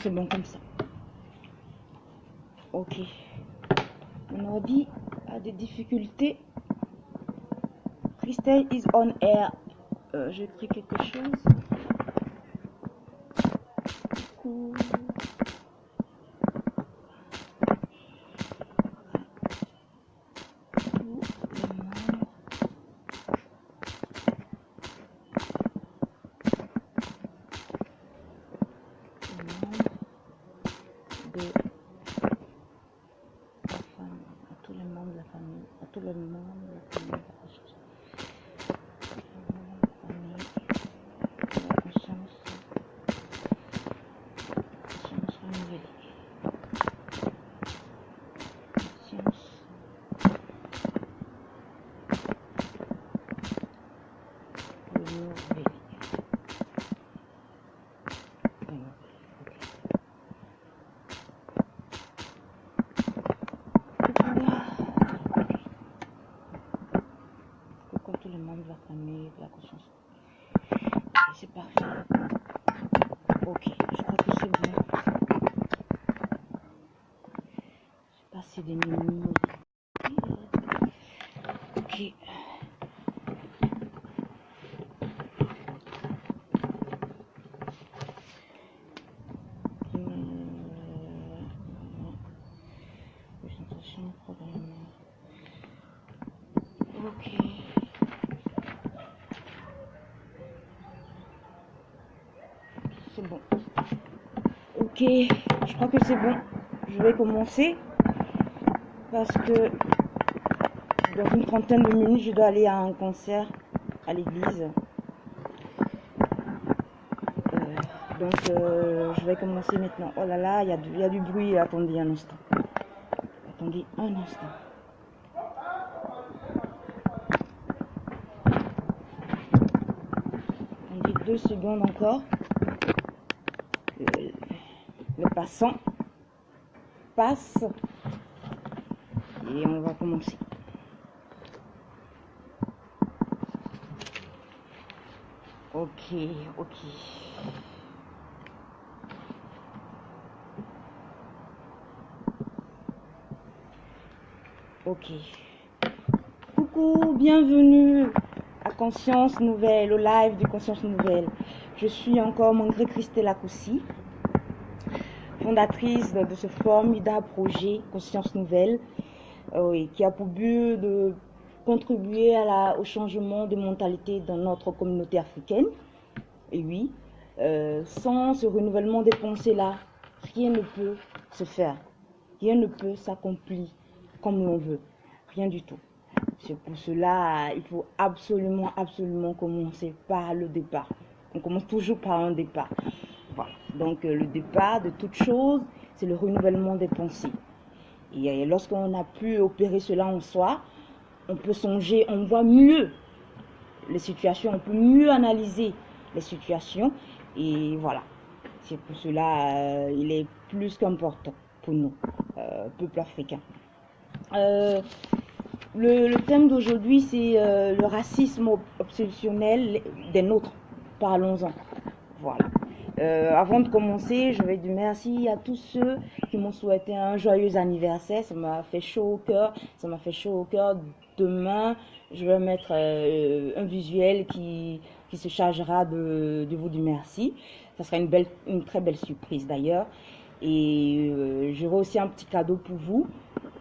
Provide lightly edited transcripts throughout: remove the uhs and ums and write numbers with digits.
c'est bon comme ça. Ok. Mon ordi a des difficultés. Christelle is on air. J'ai écrit quelque chose. Cool. C'est parfait. Ok, je crois que c'est bon. J'ai passé des minutes. Ok. Concentration, problème. Ok. C'est bon. Ok, je crois que c'est bon. Je vais commencer parce que dans une trentaine de minutes, je dois aller à un concert à l'église. Donc, je vais commencer maintenant. Oh là là, il y a du bruit. Attendez un instant. Attendez un instant. Attendez 2 secondes encore. Le passant passe. Et on va commencer. Ok, ok. Ok. Coucou, bienvenue à Conscience Nouvelle, au live de Conscience Nouvelle. Je suis encore Mangre Christelle Akoussi, fondatrice de ce formidable projet Conscience Nouvelle, qui a pour but de contribuer au changement de mentalité dans notre communauté africaine. Et oui, sans ce renouvellement des pensées-là, rien ne peut se faire. Rien ne peut s'accomplir comme l'on veut. Rien du tout. C'est pour cela, il faut absolument commencer par le départ. On commence toujours par un départ. Voilà. Donc, le départ de toute chose, c'est le renouvellement des pensées. Et lorsqu'on a pu opérer cela en soi, on peut songer, on voit mieux les situations, on peut mieux analyser les situations. Et voilà. C'est pour cela, il est plus qu'important pour nous, peuple africain. Le thème d'aujourd'hui, c'est le racisme obsessionnel des nôtres. Parlons-en. Voilà. Avant de commencer, je vais dire merci à tous ceux qui m'ont souhaité un joyeux anniversaire. Ça m'a fait chaud au cœur. Ça m'a fait chaud au cœur. Demain, je vais mettre un visuel qui se chargera de vous dire merci. Ça sera une très belle surprise d'ailleurs. Et j'aurai aussi un petit cadeau pour vous,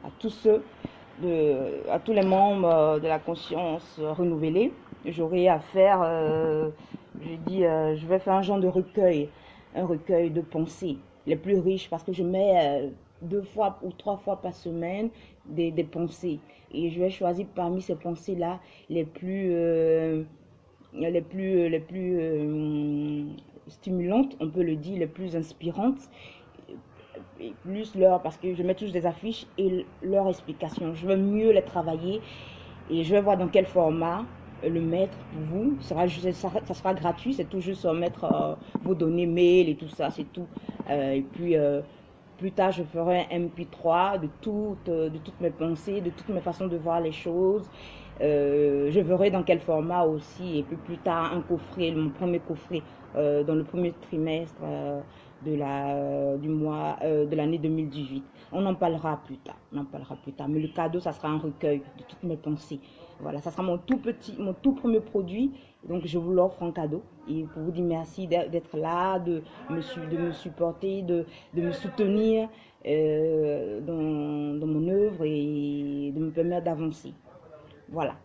à tous les membres de la conscience renouvelée. J'aurai à faire, je vais faire un genre de recueil, un recueil de pensées les plus riches, parce que je mets 2 fois ou 3 fois par semaine des pensées, et je vais choisir parmi ces pensées là les plus stimulantes, on peut le dire, les plus inspirantes, et plus parce que je mets toujours des affiches et leurs explications. Je veux mieux les travailler et je vais voir dans quel format le mettre pour vous. Ça sera gratuit, c'est tout juste mettre vos données mail et tout ça, c'est tout. Et puis plus tard, je ferai un MP3 de toutes mes pensées, de toutes mes façons de voir les choses. Je verrai dans quel format aussi. Et puis plus tard, un coffret, mon premier coffret dans le premier trimestre du mois de l'année 2018. On en parlera plus tard. On en parlera plus tard. Mais le cadeau, ça sera un recueil de toutes mes pensées. Voilà, ça sera mon tout premier produit. Donc je vous l'offre en cadeau. Et pour vous dire merci d'être là, de me supporter, de me soutenir dans mon œuvre et de me permettre d'avancer. Voilà.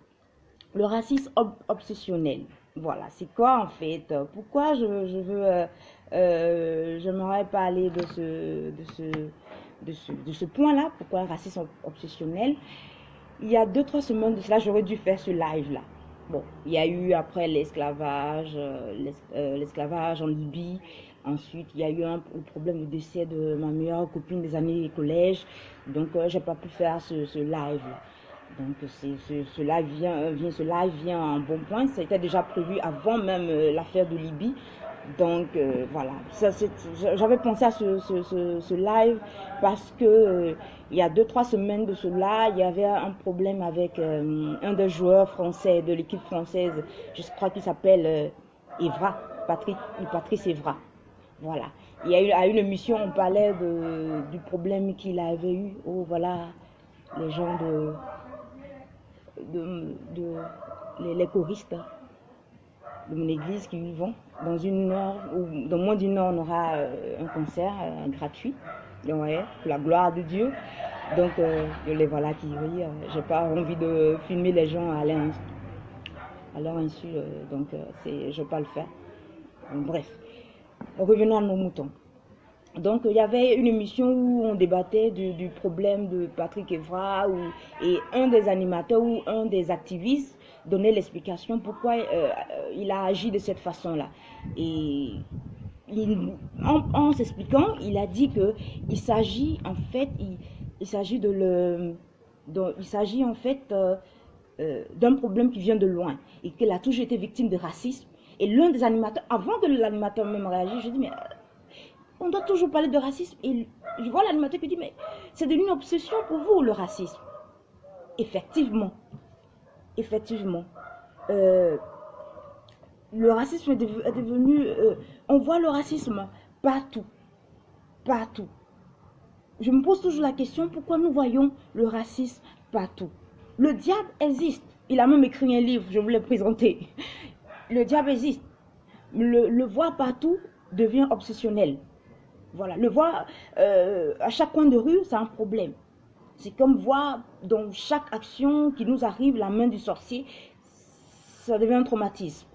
Le racisme obsessionnel. Voilà, c'est quoi en fait? Pourquoi j'aimerais parler de ce point-là? Pourquoi un racisme obsessionnel? Il y a 2-3 semaines de cela, j'aurais dû faire ce live-là. Bon, il y a eu après l'esclavage en Libye. Ensuite, il y a eu le problème de décès de ma meilleure copine des années collège. Donc, j'ai pas pu faire ce live-là. Donc ce live vient à un bon point. Ça a été déjà prévu avant même l'affaire de Libye. Donc voilà, j'avais pensé à ce live parce que il y a 2-3 semaines de cela, il y avait un problème avec un des joueurs français de l'équipe française. Je crois qu'il s'appelle Evra, Patrice Evra. Voilà. Il y a eu à une émission, on parlait du problème qu'il avait eu. Oh voilà, les gens les choristes de mon église qui y vont. Dans une heure, ou dans moins d'une heure, on aura un concert gratuit. Donc, ouais, pour la gloire de Dieu. Donc, les voilà qui rient. J'ai pas envie de filmer les gens à leur insu. Donc, je ne vais pas le faire. Donc, bref, revenons à nos moutons. Donc, il y avait une émission où on débattait du problème de Patrice Evra et un des animateurs ou un des activistes donnait l'explication pourquoi il a agi de cette façon-là. Et en s'expliquant, il a dit que il s'agit en fait, d'un problème qui vient de loin et qu'il a toujours été victime de racisme. Et l'un des animateurs, avant que l'animateur même réagisse, je dis mais on doit toujours parler de racisme. Et je vois l'animateur qui dit, mais c'est devenu une obsession pour vous, le racisme. Effectivement. Le racisme est devenu... on voit le racisme partout. Partout. Je me pose toujours la question, pourquoi nous voyons le racisme partout? Le diable existe. Il a même écrit un livre, je vous l'ai présenté. Le diable existe. Le voir partout devient obsessionnel. Voilà, le voir à chaque coin de rue, c'est un problème. C'est comme voir dans chaque action qui nous arrive la main du sorcier, ça devient un traumatisme.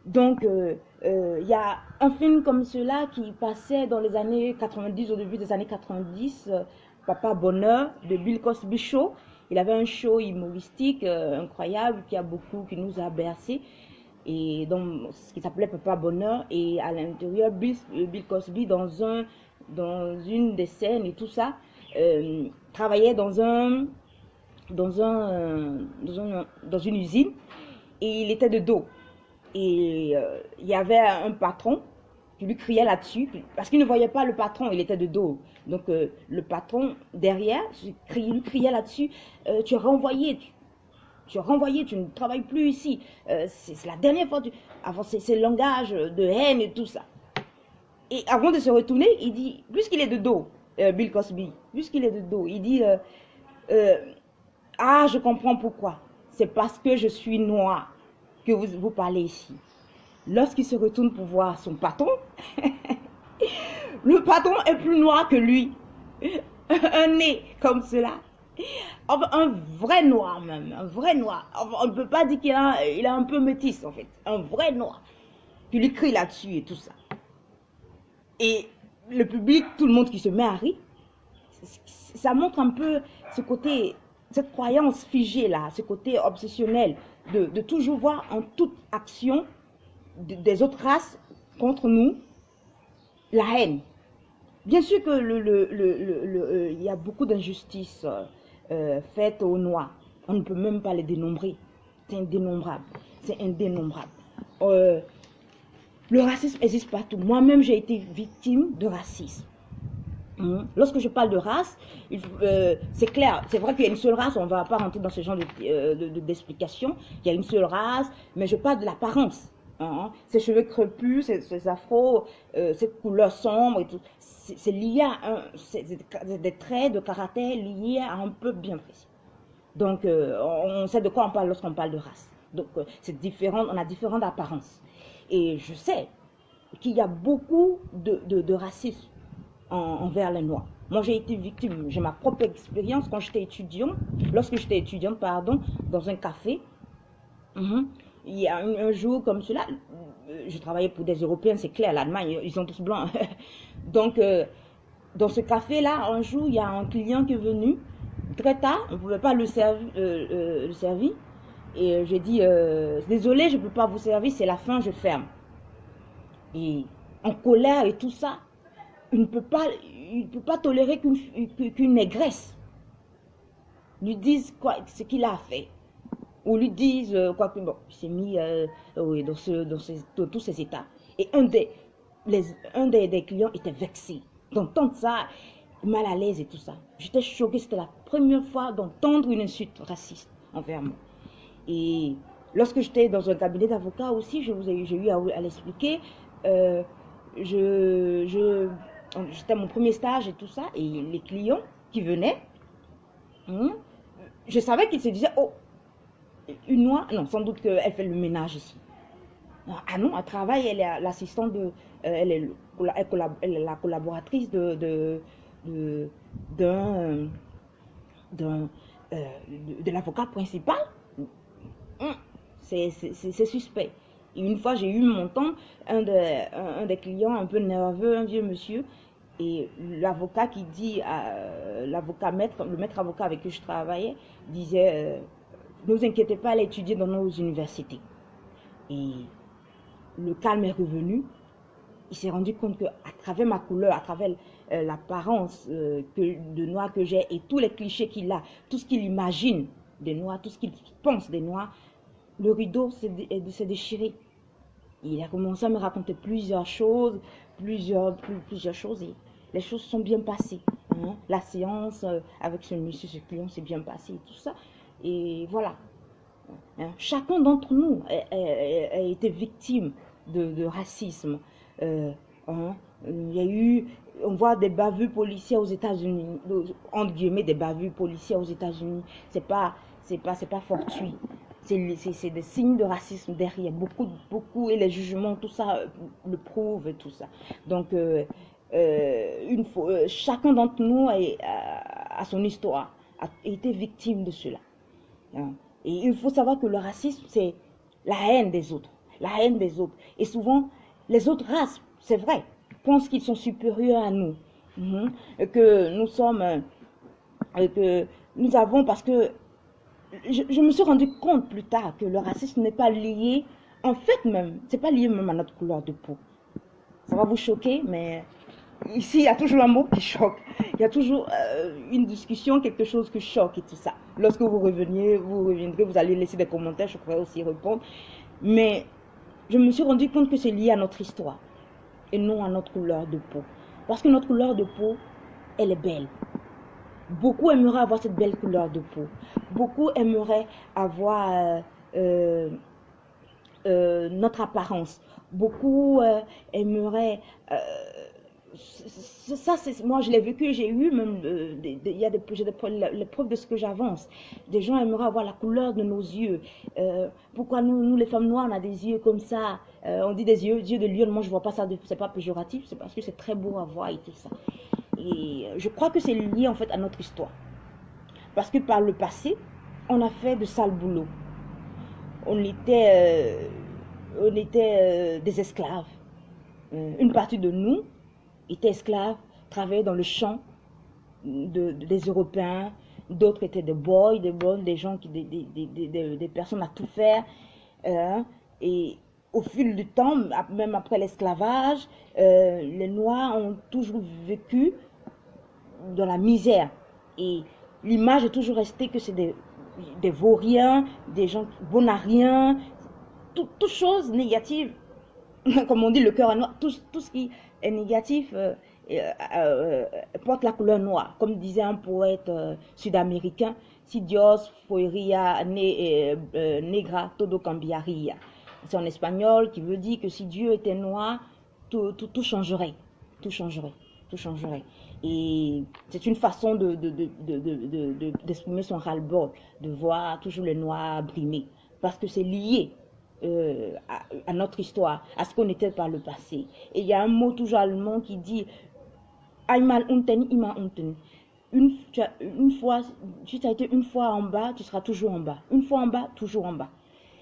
Donc, y a un film comme cela qui passait dans les années 90, au début des années 90, Papa Bonheur, de Bill Cosby Show. Il avait un show humoristique incroyable qui nous a bercés. Et donc ce qui s'appelait Papa Bonheur, et à l'intérieur Bill Cosby dans une des scènes et tout ça travaillait dans une usine et il était de dos et il y avait un patron qui lui criait là-dessus parce qu'il ne voyait pas le patron, il était de dos. Donc le patron derrière lui criait là-dessus, tu es renvoyé, tu ne travailles plus ici. C'est la dernière fois. C'est le langage de haine et tout ça. Et avant de se retourner, il dit, puisqu'il est de dos, Bill Cosby, puisqu'il est de dos, il dit, ah, je comprends pourquoi. C'est parce que je suis noir que vous parlez ici. Lorsqu'il se retourne pour voir son patron, le patron est plus noir que lui. Un nez comme cela. Enfin, un vrai noir même, un vrai noir. Enfin, on ne peut pas dire qu'il a un peu métis en fait. Un vrai noir. Puis il crie là-dessus et tout ça. Et le public, tout le monde qui se met à rire, ça montre un peu ce côté, cette croyance figée là, ce côté obsessionnel de toujours voir en toute action des autres races contre nous la haine. Bien sûr que il y a beaucoup d'injustices faites aux Noirs. On ne peut même pas les dénombrer. C'est indénombrable. C'est indénombrable. Le racisme existe partout. Moi-même, j'ai été victime de racisme. Lorsque je parle de race, c'est clair, c'est vrai qu'il y a une seule race, on ne va pas rentrer dans ce genre d'explication. Il y a une seule race, mais je parle de l'apparence. Hein. Ses cheveux crépus, ses afros, cette couleur sombre et tout. C'est lié à des traits de caractère liés à un peuple bien précis. Donc, on sait de quoi on parle lorsqu'on parle de race. Donc, c'est différent, on a différentes apparences. Et je sais qu'il y a beaucoup de racisme envers les Noirs. Moi, j'ai été victime, j'ai ma propre expérience quand j'étais étudiante, lorsque j'étais étudiante, pardon, dans un café. Il y a un jour comme cela, je travaillais pour des Européens, c'est clair, l'Allemagne, ils sont tous blancs. Donc, dans ce café-là, un jour, il y a un client qui est venu très tard, on ne pouvait pas le servir. Et j'ai dit, désolé, je ne peux pas vous servir, c'est la fin, je ferme. Et en colère et tout ça, il ne peut pas tolérer qu'une négresse lui dise quoi, ce qu'il a fait. Ou lui dise quoi que bon, il s'est mis oui, dans tous ces états. Et un des clients était vexé d'entendre ça, mal à l'aise et tout ça. J'étais choquée, c'était la première fois d'entendre une insulte raciste envers moi. Et lorsque j'étais dans un cabinet d'avocat aussi, j'ai eu à l'expliquer. J'étais mon premier stage et tout ça, et les clients qui venaient, je savais qu'ils se disaient, oh, une noire, non, sans doute qu'elle fait le ménage ici. Ah non, elle travaille, elle est l'assistante elle est la collaboratrice de l'avocat principal. C'est suspect. Et une fois, j'ai eu mon temps, un des clients un peu nerveux, un vieux monsieur, et l'avocat qui dit, le maître avocat avec qui je travaillais, disait, ne vous inquiétez pas, elle a étudié dans nos universités. Et le calme est revenu. Il s'est rendu compte qu'à travers ma couleur, à travers l'apparence de noir que j'ai et tous les clichés qu'il a, tout ce qu'il imagine des noirs, tout ce qu'il pense des noirs, le rideau s'est déchiré. Il a commencé à me raconter plusieurs choses, plusieurs choses, et les choses sont bien passées. Hein. La séance avec ce monsieur, ce client, s'est bien passé et tout ça. Et voilà. Hein. Chacun d'entre nous a été victime de racisme. Hein. Il y a eu, on voit des bavures policières aux États-Unis, entre guillemets, des bavures policières aux États-Unis. C'est pas fortuit. C'est des signes de racisme derrière, beaucoup, et les jugements, tout ça le prouve et tout ça. Donc, chacun d'entre nous a son histoire, a été victime de cela. Hein. Et il faut savoir que le racisme, c'est la haine des autres, la haine des autres. Et souvent, les autres races, c'est vrai, pensent qu'ils sont supérieurs à nous, que nous sommes, que nous avons, parce que je me suis rendu compte plus tard que le racisme n'est pas lié, en fait même, c'est pas lié même à notre couleur de peau. Ça va vous choquer, mais ici, il y a toujours un mot qui choque. Il y a toujours une discussion, quelque chose qui choque et tout ça. Lorsque vous reviendrez, vous allez laisser des commentaires, je pourrais aussi répondre. Mais je me suis rendu compte que c'est lié à notre histoire et non à notre couleur de peau. Parce que notre couleur de peau, elle est belle. Beaucoup aimeraient avoir cette belle couleur de peau. Beaucoup aimeraient avoir notre apparence. Beaucoup aimeraient... ça, moi, je l'ai vécu, j'ai eu même... Il y a les preuves de ce que j'avance. Des gens aimeraient avoir la couleur de nos yeux. Pourquoi nous, les femmes noires, on a des yeux comme ça? On dit des yeux de lion. Moi, je ne vois pas ça, c'est pas péjoratif. C'est parce que c'est très beau à voir et tout ça. Et je crois que c'est lié en fait à notre histoire. Parce que par le passé, on a fait de sales boulots. On était des esclaves. Une partie de nous était esclaves, travaillaient dans le champ des Européens. D'autres étaient des boys, des gens des personnes à tout faire. Et au fil du temps, même après l'esclavage, les Noirs ont toujours vécu dans la misère. Et l'image est toujours restée que c'est des vauriens, des gens bonariens, toute chose négative. Comme on dit, le cœur est noir. Tout ce qui est négatif porte la couleur noire. Comme disait un poète sud-américain, si Dios fuería negra, todo cambiaría. C'est en espagnol qui veut dire que si Dieu était noir, tout changerait. Tout changerait. Tout changerait. Et c'est une façon d'exprimer son ras-le-bol, de voir toujours les noirs brimer. Parce que c'est lié à notre histoire, à ce qu'on était par le passé. Et il y a un mot toujours allemand qui dit Einmal unten, immer unten. Une fois, si tu as été une fois en bas, tu seras toujours en bas. Une fois en bas, toujours en bas.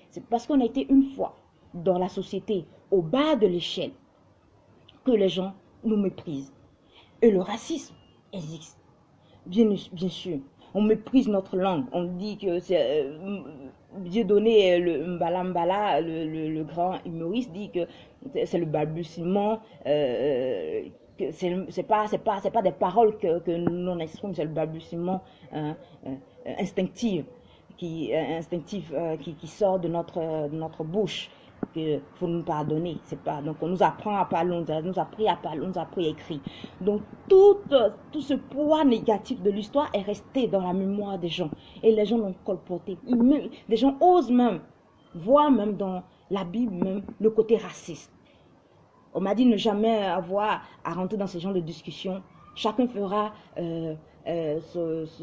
C'est parce qu'on a été une fois dans la société, au bas de l'échelle, que les gens nous méprisent. Et le racisme existe. Bien sûr. On méprise notre langue. On dit que c'est Dieudonné, le Mbala Mbala, le grand humoriste, dit que c'est le balbutiement. C'est pas des paroles que l'on exprime, c'est le balbutiement instinctif qui sort de notre bouche. Il faut nous pardonner. C'est pas, donc on nous apprend à parler, on nous a appris à parler, on nous a appris à écrire. Donc tout ce poids négatif de l'histoire est resté dans la mémoire des gens. Et les gens l'ont colporté. Des gens osent même voir même dans la Bible même le côté raciste. On m'a dit ne jamais avoir à rentrer dans ce genre de discussion. Chacun fera,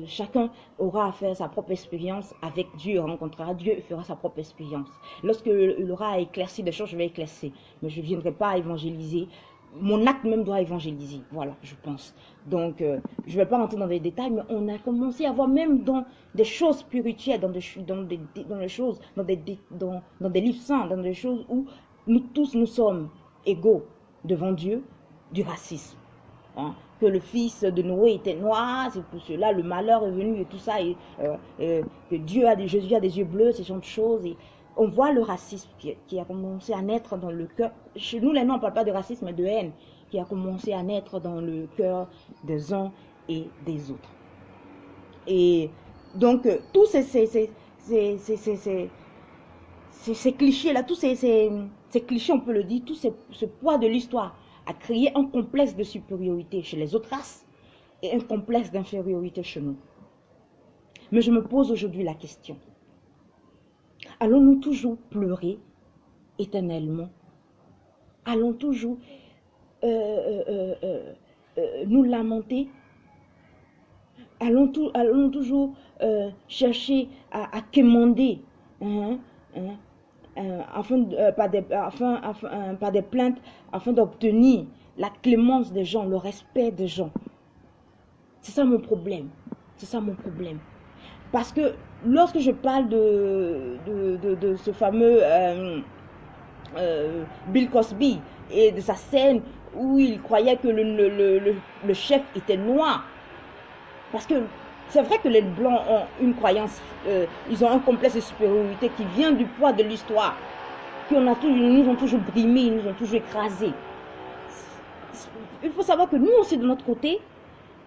chacun aura à faire sa propre expérience avec Dieu, rencontrera Dieu et fera sa propre expérience. Lorsque il aura éclairci des choses, je vais éclaircir. Mais je ne viendrai pas évangéliser. Mon acte même doit évangéliser. Voilà, je pense. Donc, je ne vais pas rentrer dans les détails, mais on a commencé à voir même dans des choses spirituelles, dans des choses, dans des livres saints, dans des choses où nous tous nous sommes égaux devant Dieu, du racisme. Hein, que le fils de Noé était noir, c'est pour cela le malheur est venu et tout ça, et que Jésus a des yeux bleus, ce genre de choses. Et on voit le racisme qui a commencé à naître dans le cœur. Chez nous, les noms, on ne parle pas de racisme, mais de haine, qui a commencé à naître dans le cœur des uns et des autres. Et donc, tous ces clichés-là, tous ces clichés, on peut le dire, tout ce poids de l'histoire a créé un complexe de supériorité chez les autres races et un complexe d'infériorité chez nous. Mais je me pose aujourd'hui la question. Allons-nous toujours pleurer éternellement? Allons toujours nous lamenter? Allons toujours chercher à quémander par des plaintes afin d'obtenir la clémence des gens, le respect des gens. C'est ça mon problème. C'est ça mon problème. Parce que lorsque je parle de ce fameux Bill Cosby et de sa scène où il croyait que le chef était noir, parce que c'est vrai que les Blancs ont une croyance, ils ont un complexe de supériorité qui vient du poids de l'histoire, ils nous ont toujours brimés, ils nous ont toujours écrasés. Il faut savoir que nous aussi, de notre côté,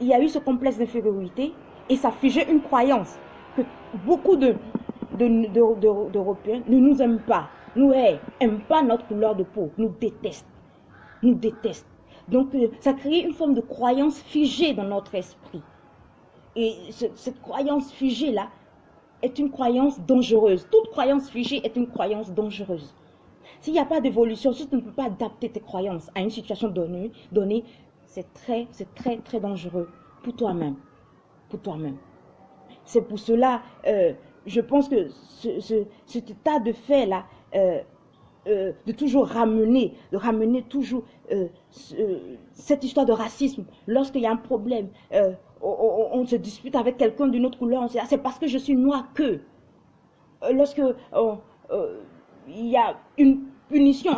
il y a eu ce complexe d'infériorité et ça figeait une croyance que beaucoup d'Européens ne nous aiment pas, n'aiment pas notre couleur de peau, nous détestent. Donc, ça crée une forme de croyance figée dans notre esprit. Et cette croyance figée-là est une croyance dangereuse. Toute croyance figée est une croyance dangereuse. S'il n'y a pas d'évolution, si tu ne peux pas adapter tes croyances à une situation donnée, c'est très, très dangereux pour toi-même. C'est pour cela, je pense que cet état de fait-là, de toujours ramener toujours cette histoire de racisme, lorsqu'il y a un problème, on se dispute avec quelqu'un d'une autre couleur, on se dit, ah, c'est parce que je suis noir que. Lorsque il y a une punition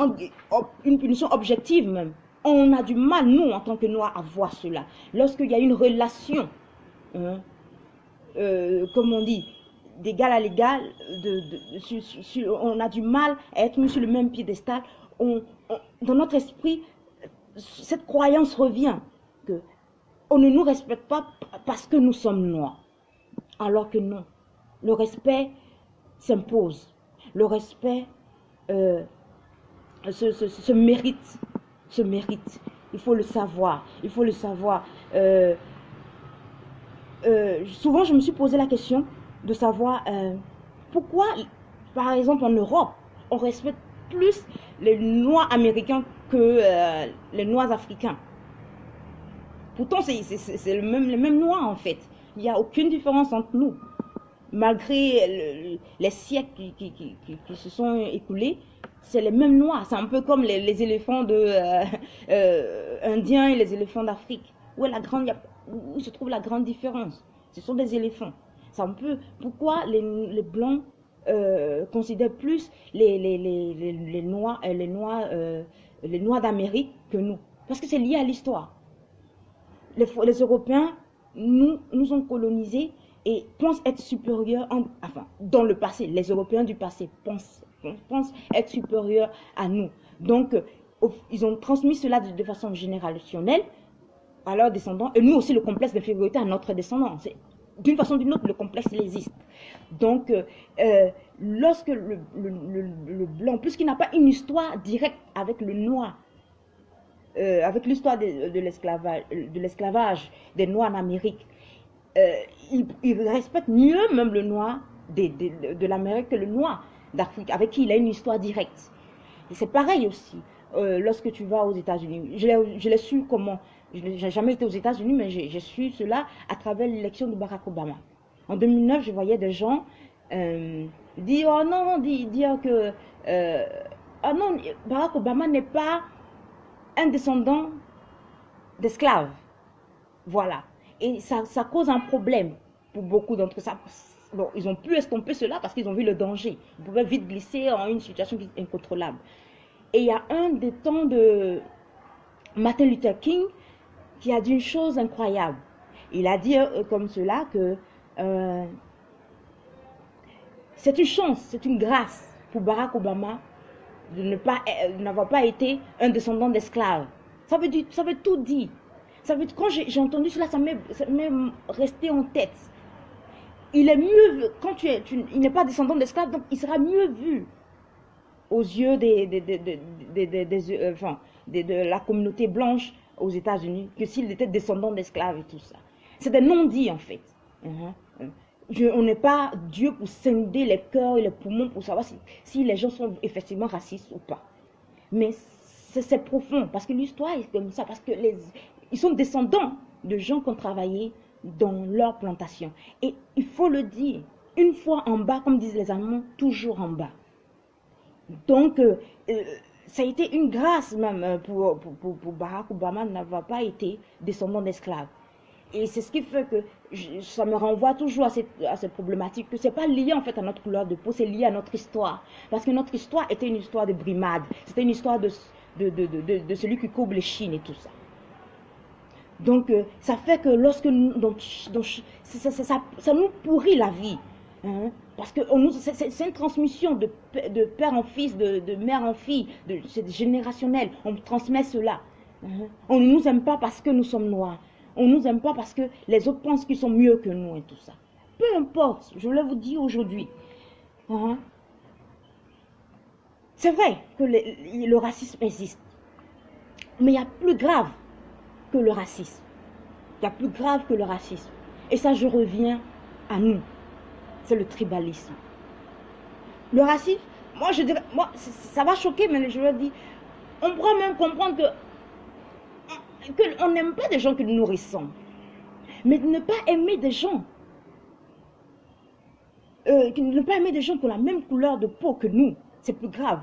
objective même, on a du mal, nous, en tant que noirs, à voir cela. Lorsqu'il y a une relation, comme on dit, d'égal à l'égal, on a du mal à être mis sur le même piédestal. Dans notre esprit, cette croyance revient que on ne nous respecte pas parce que nous sommes noirs. Alors que non, le respect s'impose. Le respect se mérite. Il faut le savoir. Souvent, je me suis posé la question de savoir pourquoi, par exemple, en Europe, on respecte plus les Noirs américains que les Noirs africains. Pourtant, c'est les mêmes Noirs en fait. Il n'y a aucune différence entre nous. Malgré les siècles qui se sont écoulés, c'est les mêmes Noirs. C'est un peu comme les éléphants indiens et les éléphants d'Afrique. Où se trouve la grande différence? Ce sont des éléphants. C'est un peu pourquoi les Blancs considèrent plus les Noirs d'Amérique que nous. Parce que c'est lié à l'histoire. Les Européens nous ont colonisés et pensent être supérieurs, dans le passé. Les Européens du passé pensent être supérieurs à nous. Donc, ils ont transmis cela de façon générationnelle à leurs descendants. Et nous aussi, le complexe d'infériorité à notre descendant. D'une façon ou d'une autre, le complexe, il existe. Donc, lorsque le blanc, puisqu'il n'a pas une histoire directe avec le noir, avec l'histoire de l'esclavage des Noirs en Amérique, il respecte mieux même le noir de l'Amérique que le noir d'Afrique, avec qui il a une histoire directe. Et c'est pareil aussi, lorsque tu vas aux États-Unis. Je l'ai su comment. Je n'ai jamais été aux États-Unis, mais j'ai su cela à travers l'élection de Barack Obama. En 2009, je voyais des gens dire, oh non, dire que oh non, Barack Obama n'est pas un descendant d'esclaves. Voilà. Et ça cause un problème pour beaucoup d'entre eux. Bon, ils ont pu estomper cela parce qu'ils ont vu le danger. Ils pouvaient vite glisser en une situation incontrôlable. Et il y a un des temps de Martin Luther King qui a dit une chose incroyable. Il a dit comme cela que c'est une chance, c'est une grâce pour Barack Obama de n'avoir pas été un descendant d'esclaves. Ça veut tout dire. Quand j'ai entendu cela, ça m'est resté en tête. Il est mieux vu, quand il n'est pas descendant d'esclaves, donc il sera mieux vu aux yeux de la communauté blanche aux États-Unis que s'il était descendant d'esclaves et tout ça. C'est des non-dits en fait. On n'est pas Dieu pour scinder les cœurs et les poumons pour savoir si les gens sont effectivement racistes ou pas. Mais c'est profond parce que l'histoire est comme ça, parce que ils sont descendants de gens qui ont travaillé dans leur plantation. Et il faut le dire, une fois en bas, comme disent les Allemands, toujours en bas. Donc, ça a été une grâce même pour Barack Obama de n'avoir pas été descendant d'esclaves. Et c'est ce qui fait que ça me renvoie toujours à cette problématique, que ce n'est pas lié en fait à notre couleur de peau, c'est lié à notre histoire. Parce que notre histoire était une histoire de brimade, c'était une histoire de celui qui courbe les chines et tout ça. Donc, ça fait que lorsque ça nous pourrit la vie. Hein, parce que c'est une transmission de père en fils, de mère en fille, c'est générationnel. On transmet cela. Hein. On ne nous aime pas parce que nous sommes noirs. On ne nous aime pas parce que les autres pensent qu'ils sont mieux que nous et tout ça. Peu importe, je voulais vous dire aujourd'hui. Hein, c'est vrai que le racisme existe. Mais il y a plus grave que le racisme. Il y a plus grave que le racisme. Et ça, je reviens à nous. C'est le tribalisme. Le racisme, moi, je dirais, ça va choquer, mais je veux dire, on pourra même comprendre qu'on n'aime pas des gens qui nous ressemblent. Mais ne pas aimer des gens, ne pas aimer des gens qui ont la même couleur de peau que nous, c'est plus grave.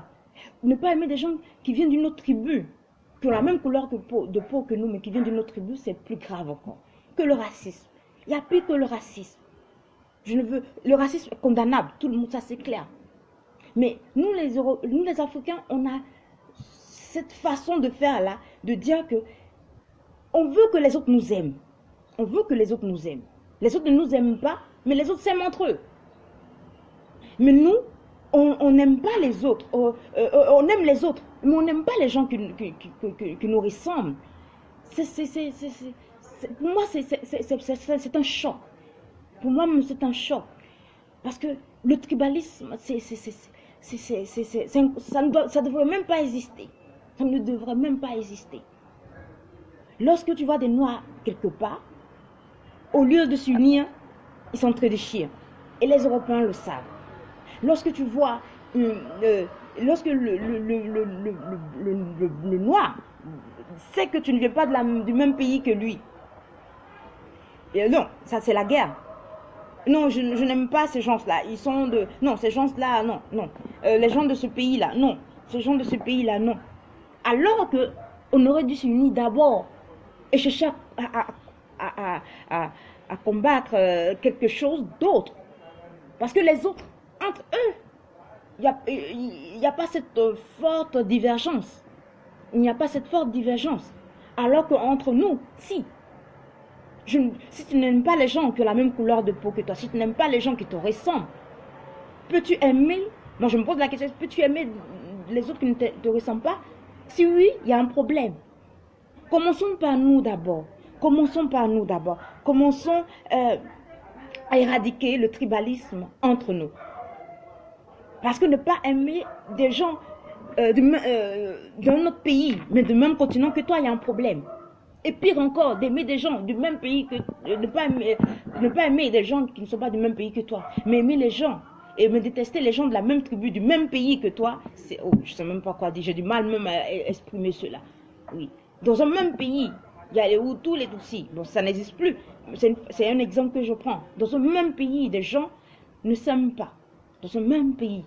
Ne pas aimer des gens qui viennent d'une autre tribu, qui ont la même couleur de peau que nous, mais qui viennent d'une autre tribu, c'est plus grave encore que le racisme. Il y a plus que le racisme. Le racisme est condamnable, tout le monde, ça c'est clair. Mais nous les Africains, on a cette façon de faire là, de dire que on veut que les autres nous aiment. On veut que les autres nous aiment. Les autres ne nous aiment pas, mais les autres s'aiment entre eux. Mais nous, on n'aime pas les autres. On aime les autres, mais on n'aime pas les gens qui nous ressemblent. Pour moi, c'est un choc. Pour moi, c'est un choc. Parce que le tribalisme, ça ne devrait même pas exister. Ça ne devrait même pas exister. Lorsque tu vois des Noirs quelque part, au lieu de s'unir, ils sont très déchirés. Et les Européens le savent. Lorsque tu vois lorsque le noir sait que tu ne viens pas du même pays que lui, et non, ça c'est la guerre. Non, je n'aime pas ces gens-là. Ils sont de... Non, ces gens-là, non, non. Les gens de ce pays-là, non. Ces gens de ce pays-là, non. Alors que on aurait dû s'unir d'abord et chercher à combattre quelque chose d'autre. Parce que les autres, entre eux, il n'y a pas cette forte divergence. Il n'y a pas cette forte divergence. Alors qu'entre nous, si. Si tu n'aimes pas les gens qui ont la même couleur de peau que toi, si tu n'aimes pas les gens qui te ressemblent, peux-tu aimer? Moi, je me pose la question, peux-tu aimer les autres qui ne te ressemblent pas? Si oui, il y a un problème. Commençons par nous d'abord. Commençons par nous d'abord. Commençons à éradiquer le tribalisme entre nous. Parce que ne pas aimer des gens d'un autre pays, mais du même continent que toi, il y a un problème. Et pire encore, d'aimer des gens du même pays que... Ne pas aimer des gens qui ne sont pas du même pays que toi. Mais aimer les gens et me détester les gens de la même tribu, du même pays que toi, c'est... Oh, je ne sais même pas quoi dire. J'ai du mal même à exprimer cela. Oui. Dans un même pays, il y a les Hutus, les Tutsis. Bon, ça n'existe plus. C'est un exemple que je prends. Dans un même pays, des gens ne s'aiment pas. Dans un même pays.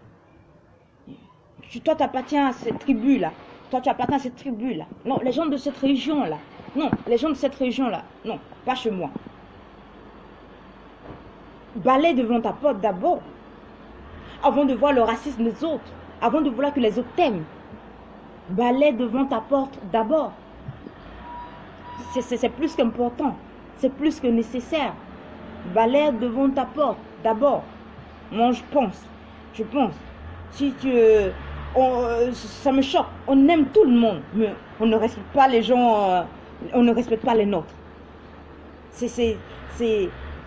Toi, tu appartiens à cette tribu-là. Toi, tu appartiens à cette tribu-là. Non, les gens de cette région-là. Non, les gens de cette région-là. Non, pas chez moi. Balaie devant ta porte d'abord. Avant de voir le racisme des autres. Avant de vouloir que les autres t'aiment. Balaie devant ta porte d'abord. C'est plus qu'important. C'est plus que nécessaire. Balaie devant ta porte d'abord. Moi, je pense. Si tu... ça me choque. On aime tout le monde, mais on ne respecte pas les gens, on ne respecte pas les nôtres.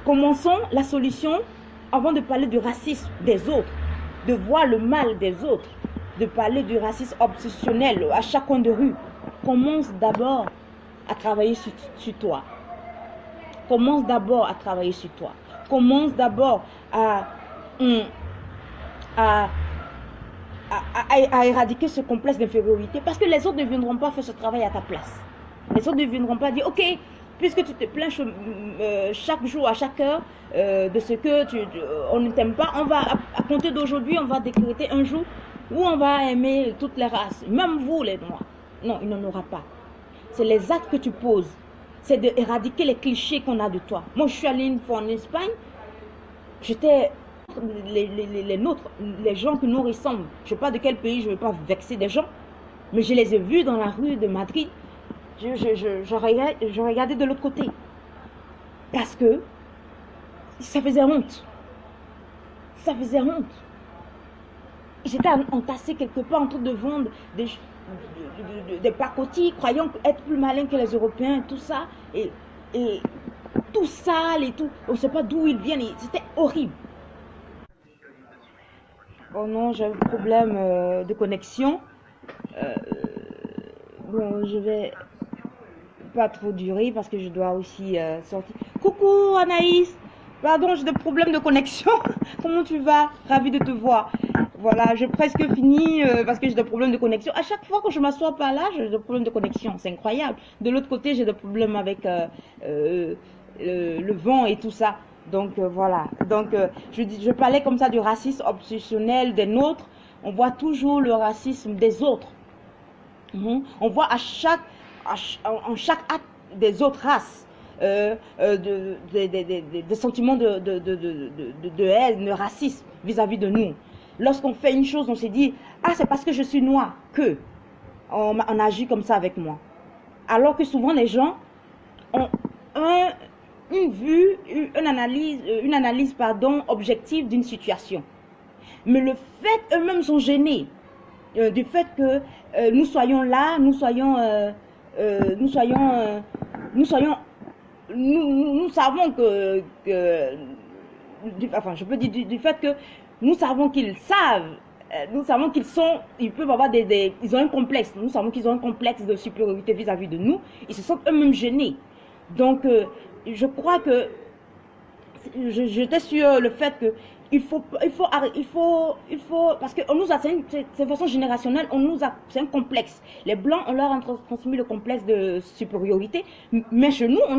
Commençons la solution avant de parler du racisme des autres, de voir le mal des autres, de parler du racisme obsessionnel à chaque coin de rue. Commence d'abord à travailler sur toi. Commence d'abord à travailler sur toi. Commence d'abord à éradiquer ce complexe d'infériorité, parce que les autres ne viendront pas faire ce travail à ta place. Les autres ne viendront pas dire, ok, puisque tu te plains chaque jour, à chaque heure, de ce que on ne t'aime pas, on va, à compter d'aujourd'hui, on va décréter un jour où on va aimer toutes les races, même vous les noirs. Non, il n'en aura pas. C'est les actes que tu poses, c'est d'éradiquer les clichés qu'on a de toi. Moi, je suis allée une fois en Espagne, j'étais... Les nôtres, les gens que nous ressemblent, je ne sais pas de quel pays, je ne veux pas vexer des gens, mais je les ai vus dans la rue de Madrid. Je regardais de l'autre côté, parce que ça faisait honte. Ça faisait honte. J'étais entassée quelque part en train de vendre des pacotilles, croyant être plus malin que les Européens, tout ça, et tout sale et tout. On ne sait pas d'où ils viennent, c'était horrible. Oh non, j'ai un problème de connexion. Bon, je vais pas trop durer parce que je dois aussi sortir. Coucou Anaïs, pardon, j'ai des problèmes de connexion. Comment tu vas? Ravie de te voir. Voilà, j'ai presque fini parce que j'ai des problèmes de connexion. À chaque fois que je m'assois par là, j'ai des problèmes de connexion. C'est incroyable. De l'autre côté, j'ai des problèmes avec le vent et tout ça. Donc voilà, donc je parlais comme ça du racisme obsessionnel des nôtres. On voit toujours le racisme des autres. On voit en chaque acte des autres races des sentiments de haine, de racisme vis-à-vis de nous. Lorsqu'on fait une chose, on se dit, ah, c'est parce que je suis noir que on agit comme ça avec moi. Alors que souvent les gens ont une analyse objective d'une situation. Mais le fait, eux-mêmes sont gênés du fait que nous soyons là, nous savons que enfin, je peux dire du fait que nous savons qu'ils savent, nous savons ils peuvent avoir ils ont un complexe, nous savons qu'ils ont un complexe de supériorité vis-à-vis de nous, ils se sentent eux-mêmes gênés. Donc, je crois que j'étais sur le fait parce qu'on nous a, c'est de façon générationnelle, c'est un complexe. Les Blancs, on leur a transmis le complexe de supériorité, mais chez nous, on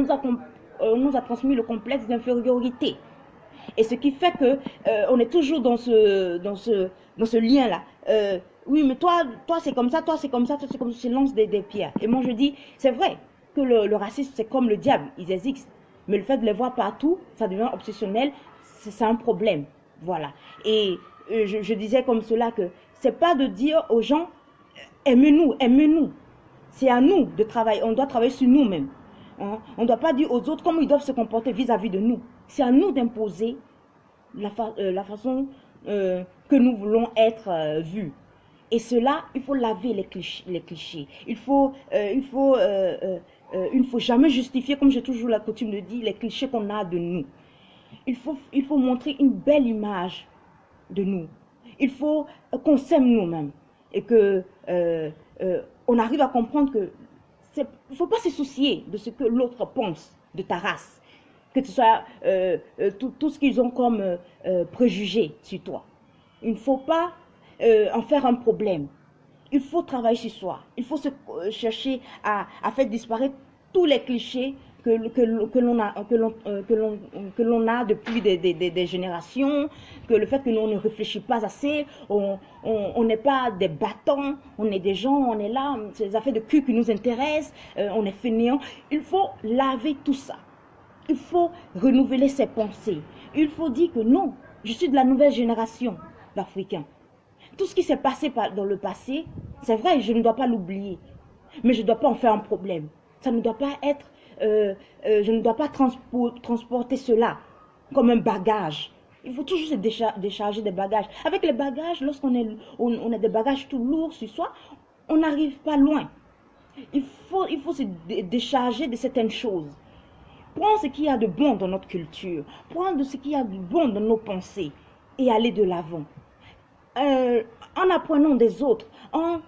nous a transmis le complexe d'infériorité. Et ce qui fait que on est toujours dans ce lien-là. Oui, mais toi c'est comme ça, toi c'est comme ça, toi c'est comme ça, tu lances des pierres. Et moi je dis, c'est vrai que le racisme c'est comme le diable, ils existent. Mais le fait de les voir partout, ça devient obsessionnel, c'est un problème. Voilà. Et je disais comme cela que c'est pas de dire aux gens, aimez-nous, aimez-nous. C'est à nous de travailler, on doit travailler sur nous-mêmes. Hein? On ne doit pas dire aux autres comment ils doivent se comporter vis-à-vis de nous. C'est à nous d'imposer la façon que nous voulons être vus. Et cela, il faut laver les clichés. Il ne faut jamais justifier, comme j'ai toujours la coutume de dire, les clichés qu'on a de nous. Il faut montrer une belle image de nous. Il faut qu'on s'aime nous-mêmes. Et que on arrive à comprendre que il ne faut pas se soucier de ce que l'autre pense de ta race. Que ce soit tout ce qu'ils ont comme préjugés sur toi. Il ne faut pas en faire un problème. Il faut travailler sur soi. Il faut chercher à faire disparaître tous les clichés que l'on a depuis des générations, que le fait que l'on ne réfléchit pas assez, on n'est pas des bâtons, on est des gens, on est là, c'est les affaires de cul qui nous intéressent, on est fainéants. Il faut laver tout ça. Il faut renouveler ses pensées. Il faut dire que non, je suis de la nouvelle génération d'Africains. Tout ce qui s'est passé dans le passé, c'est vrai, je ne dois pas l'oublier. Mais je ne dois pas en faire un problème. Ça ne doit pas être... je ne dois pas transporter cela comme un bagage. Il faut toujours se décharger des bagages. Avec les bagages, lorsqu'on a des bagages tout lourds sur soi, on n'arrive pas loin. Il faut se décharger de certaines choses. Prends ce qu'il y a de bon dans notre culture. Prends de ce qu'il y a de bon dans nos pensées. Et aller de l'avant. En apprenant des autres. En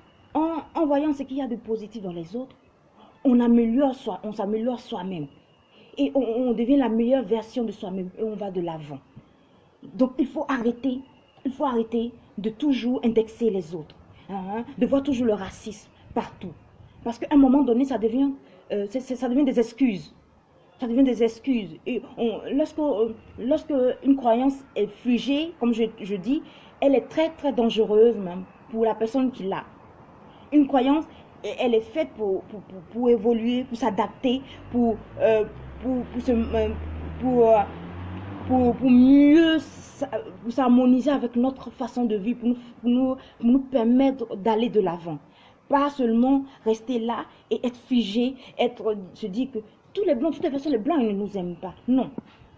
voyant ce qu'il y a de positif dans les autres. On s'améliore soi-même. Et on devient la meilleure version de soi-même. Et on va de l'avant. Donc il faut arrêter de toujours indexer les autres. Hein, de voir toujours le racisme partout. Parce qu'à un moment donné, ça devient des excuses. Ça devient des excuses. Et lorsque une croyance est figée, comme je dis, elle est très très dangereuse même pour la personne qui l'a. Une croyance, elle est faite pour évoluer, pour s'adapter, pour mieux s'harmoniser avec notre façon de vivre, pour nous permettre d'aller de l'avant. Pas seulement rester là et être figé, se dire que tous les blancs, de toute façon, les blancs, ils ne nous aiment pas. Non,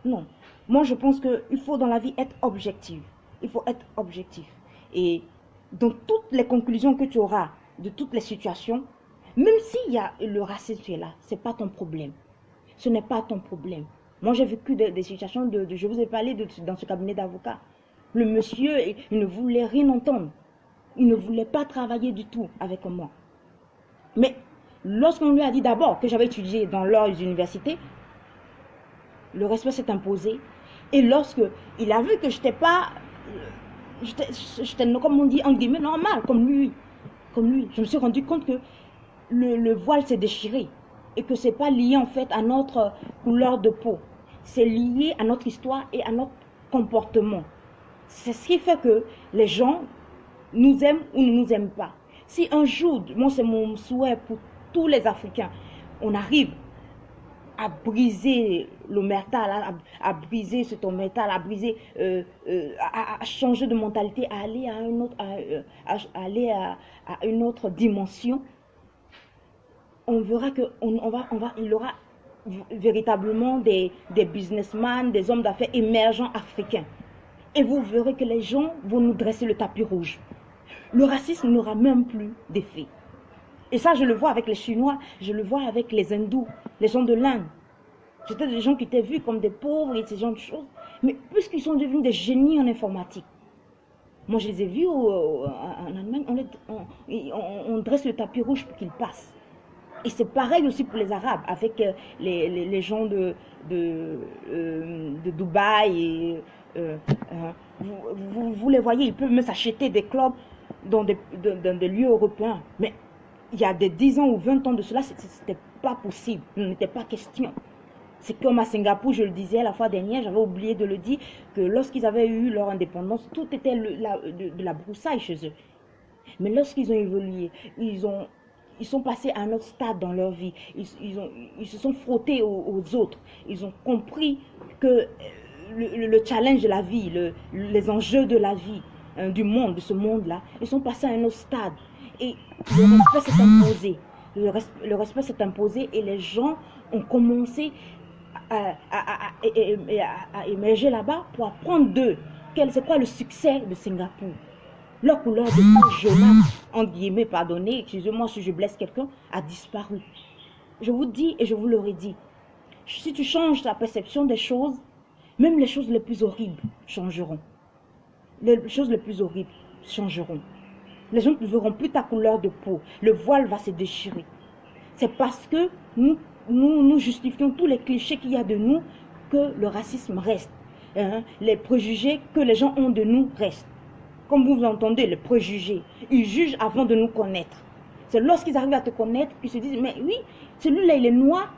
non. Moi, je pense qu'il faut dans la vie être objectif. Il faut être objectif. Et dans toutes les conclusions que tu auras de toutes les situations, même s'il y a le racisme qui est là, ce n'est pas ton problème. Ce n'est pas ton problème. Moi, j'ai vécu des situations je vous ai parlé dans ce cabinet d'avocats. Le monsieur, il ne voulait rien entendre. Il ne voulait pas travailler du tout avec moi. Mais lorsqu'on lui a dit d'abord que j'avais étudié dans leurs universités, le respect s'est imposé. Et lorsque il a vu que j'étais pas, j'étais comme on dit en guillemets normal, comme lui, je me suis rendu compte que le voile s'est déchiré et que c'est pas lié en fait à notre couleur de peau, c'est lié à notre histoire et à notre comportement. C'est ce qui fait que les gens nous aiment ou ne nous aiment pas. Si un jour, moi c'est mon souhait pour tous les Africains, on arrive à briser l'omerta, à briser cet omerta, à briser, à changer de mentalité, à aller à une autre dimension, on verra qu'il y aura véritablement des businessmen, des hommes d'affaires émergents africains. Et vous verrez que les gens vont nous dresser le tapis rouge. Le racisme n'aura même plus d'effet. Et ça, je le vois avec les Chinois, je le vois avec les Hindous, les gens de l'Inde. C'était des gens qui étaient vus comme des pauvres et ce genre de choses. Mais puisqu'ils sont devenus des génies en informatique. Moi, je les ai vus en Allemagne, on dresse le tapis rouge pour qu'ils passent. Et c'est pareil aussi pour les Arabes, avec les gens de Dubaï vous les voyez, ils peuvent même s'acheter des clubs dans des lieux européens. Mais il y a des 10 ans ou 20 ans de cela, c'était pas possible. Ce n'était pas question. C'est comme à Singapour, je le disais la fois dernière, j'avais oublié de le dire, que lorsqu'ils avaient eu leur indépendance, tout était de la broussaille chez eux. Mais lorsqu'ils ont évolué, ils sont passés à un autre stade dans leur vie. Ils se sont frottés aux autres. Ils ont compris que le challenge de la vie, les enjeux de la vie, du monde, de ce monde-là, ils sont passés à un autre stade. Et le respect s'est imposé. Le respect s'est imposé et les gens ont commencé à émerger là-bas pour apprendre d'eux. C'est quoi le succès de Singapour? Leur couleur de peau jaunâtre, entre guillemets, pardonnez, excusez-moi si je blesse quelqu'un, a disparu. Je vous dis et je vous le redis, si tu changes ta perception des choses, même les choses les plus horribles changeront. Les choses les plus horribles changeront. Les gens ne verront plus ta couleur de peau. Le voile va se déchirer. C'est parce que nous justifions tous les clichés qu'il y a de nous que le racisme reste. Les préjugés que les gens ont de nous restent. Comme vous entendez, les préjugés, ils jugent avant de nous connaître. C'est lorsqu'ils arrivent à te connaître qu'ils se disent, mais oui, celui-là, il est noir,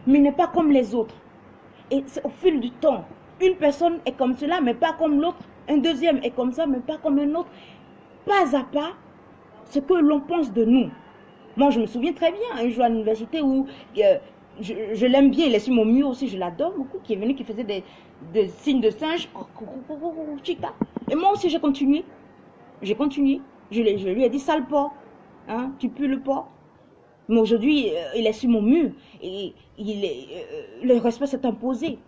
mais il n'est pas comme les autres. Et c'est au fil du temps. Une personne est comme cela, mais pas comme l'autre. Un deuxième est comme ça, mais pas comme un autre. Pas à pas, ce que l'on pense de nous. Moi, je me souviens très bien, un jour à l'université où je l'aime bien, il est sur mon mur aussi, je l'adore beaucoup, qui est venu, qui faisait des signes de singe. Et moi aussi, j'ai continué. J'ai continué. Je lui ai dit, sale porc, hein, tu pues le porc. Mais aujourd'hui, il est sur mon mur. Et le respect s'est imposé.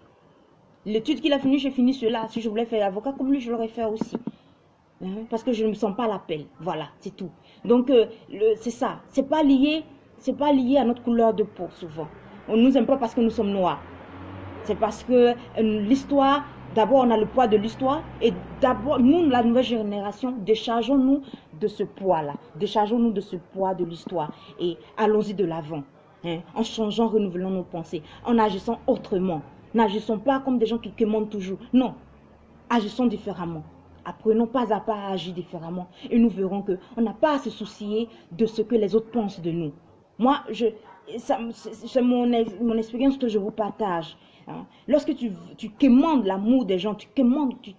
L'étude qu'il a finie, j'ai fini cela. Si je voulais faire avocat comme lui, je l'aurais fait aussi. Parce que je ne me sens pas à l'appel. Voilà, c'est tout. Donc, c'est ça. C'est pas lié à notre couleur de peau, souvent. On ne nous aime pas parce que nous sommes noirs. C'est parce que l'histoire, d'abord, on a le poids de l'histoire. Et d'abord, nous, la nouvelle génération, déchargeons-nous de ce poids-là. Déchargeons-nous de ce poids de l'histoire. Et allons-y de l'avant. En changeant, renouvelant nos pensées. En agissant autrement. N'agissons pas comme des gens qui commandent toujours. Non. Agissons différemment. Apprenons pas à pas à agir différemment. Et nous verrons qu'on n'a pas à se soucier de ce que les autres pensent de nous. Moi, c'est mon expérience que je vous partage. Lorsque tu commandes l'amour des gens, tu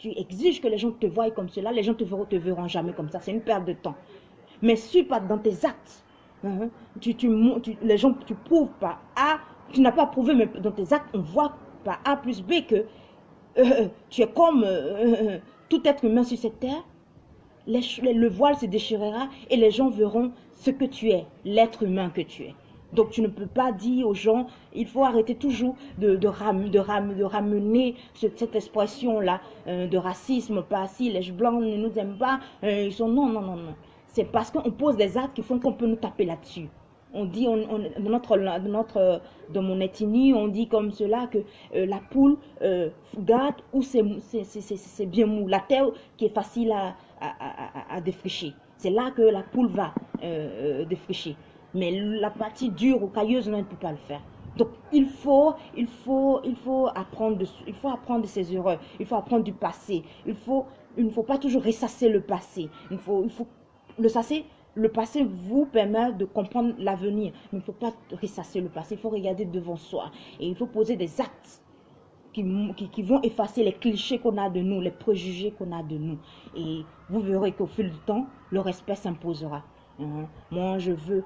exiges que les gens te voient comme cela, les gens te verront jamais comme ça. C'est une perte de temps. Mais si pas dans tes actes, les gens, tu prouves pas A, tu n'as pas prouvé, mais dans tes actes, on voit par A plus B que tu es comme tout être humain sur cette terre. Le voile se déchirera et les gens verront ce que tu es, l'être humain que tu es. Donc tu ne peux pas dire aux gens, il faut arrêter toujours de ramener cette expression-là de racisme, pas si les blancs ne nous aiment pas, ils sont non. C'est parce qu'on pose des actes qui font qu'on peut nous taper là-dessus. On dit, dans mon ethnie, on dit comme cela que la poule gâte ou c'est bien mou. La terre qui est facile à défricher. C'est là que la poule va défricher. Mais la partie dure ou cailleuse, non, elle ne peut pas le faire. Donc, il faut apprendre de ses erreurs. Il faut apprendre du passé. Il ne faut pas toujours ressasser le passé. Le passé vous permet de comprendre l'avenir. Mais il ne faut pas ressasser le passé. Il faut regarder devant soi. Et il faut poser des actes qui vont effacer les clichés qu'on a de nous, les préjugés qu'on a de nous. Et vous verrez qu'au fil du temps, le respect s'imposera. Moi, je veux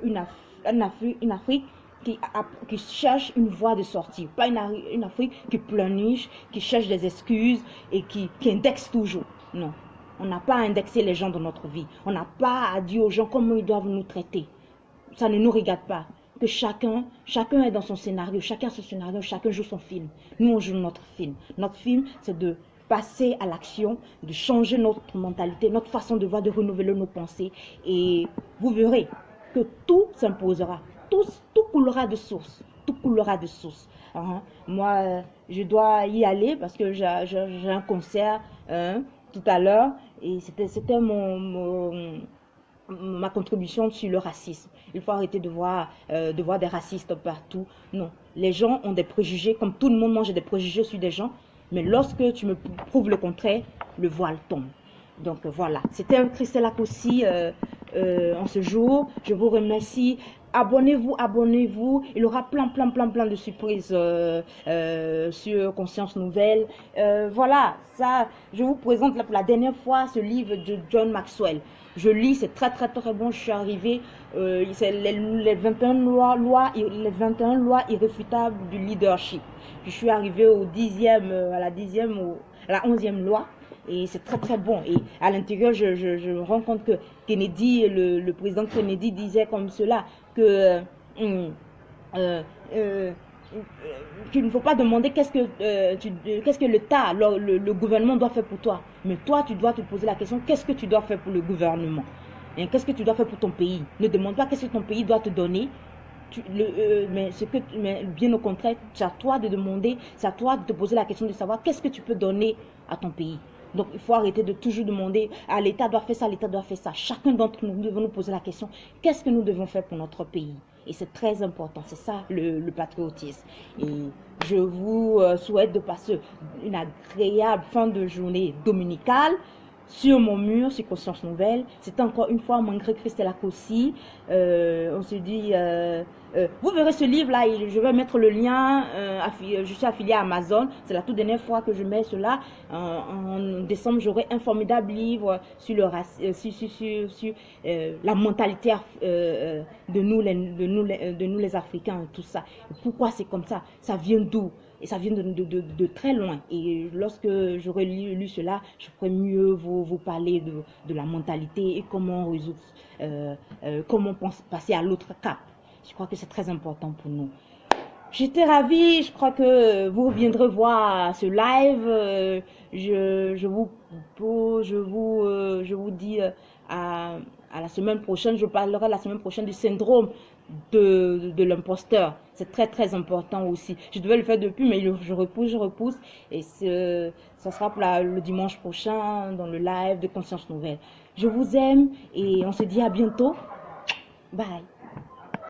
une Afrique qui cherche une voie de sortie. Pas une Afrique qui pleurniche, qui cherche des excuses et qui indexe toujours. Non. On n'a pas à indexer les gens dans notre vie. On n'a pas à dire aux gens comment ils doivent nous traiter. Ça ne nous regarde pas. Que chacun est dans son scénario. Chacun son scénario, chacun joue son film. Nous, on joue notre film. Notre film, c'est de passer à l'action, de changer notre mentalité, notre façon de voir, de renouveler nos pensées. Et vous verrez que tout s'imposera. Tout coulera de source. Tout coulera de source. Moi, je dois y aller parce que j'ai un concert tout à l'heure. Et c'était ma contribution sur le racisme. Il faut arrêter de voir des racistes partout. Non, les gens ont des préjugés, comme tout le monde mange des préjugés sur des gens. Mais lorsque tu me prouves le contraire, le voile tombe. Donc voilà, c'était un Christelle aussi en ce jour. Je vous remercie. Abonnez-vous, abonnez-vous. Il y aura plein de surprises sur Conscience Nouvelle. Voilà, ça, je vous présente là pour la dernière fois ce livre de John Maxwell. Je lis, c'est très bon. Je suis arrivée, c'est les 21 lois irréfutables du leadership. Je suis arrivée au 10e, à la 10e ou à la 11e loi. Et c'est très bon. Et à l'intérieur, je me rends compte que Kennedy, le président Kennedy disait comme cela, que qu'il ne faut pas demander qu'est-ce que l'État, le gouvernement doit faire pour toi. Mais toi, tu dois te poser la question, qu'est-ce que tu dois faire pour le gouvernement? Et qu'est-ce que tu dois faire pour ton pays? Ne demande pas qu'est-ce que ton pays doit te donner. Mais bien au contraire, c'est à toi de demander, c'est à toi de te poser la question de savoir qu'est-ce que tu peux donner à ton pays. Donc, il faut arrêter de toujours demander, ah, l'État doit faire ça, l'État doit faire ça. Chacun d'entre nous devons nous poser la question, qu'est-ce que nous devons faire pour notre pays? Et c'est très important, c'est ça le patriotisme. Et je vous souhaite de passer une agréable fin de journée dominicale. Sur mon mur, sur Conscience Nouvelle. C'est encore une fois malgré Christelle Akossi. On se dit, vous verrez ce livre-là, je vais mettre le lien. Je suis affiliée à Amazon. C'est la toute dernière fois que je mets cela. En décembre, j'aurai un formidable livre sur la mentalité de nous les Africains et tout ça. Pourquoi c'est comme ça? Ça vient d'où? Et ça vient de très loin. Et lorsque j'aurai lu cela, je pourrai mieux vous parler de la mentalité et comment résoudre, comment passer à l'autre cap. Je crois que c'est très important pour nous. J'étais ravie, je crois que vous reviendrez voir ce live. Je vous dis à la semaine prochaine. Je parlerai la semaine prochaine du syndrome de l'imposteur. C'est très important aussi. Je devais le faire depuis, mais je repousse. Et ça sera pour le dimanche prochain dans le live de Conscience Nouvelle. Je vous aime et on se dit à bientôt. Bye.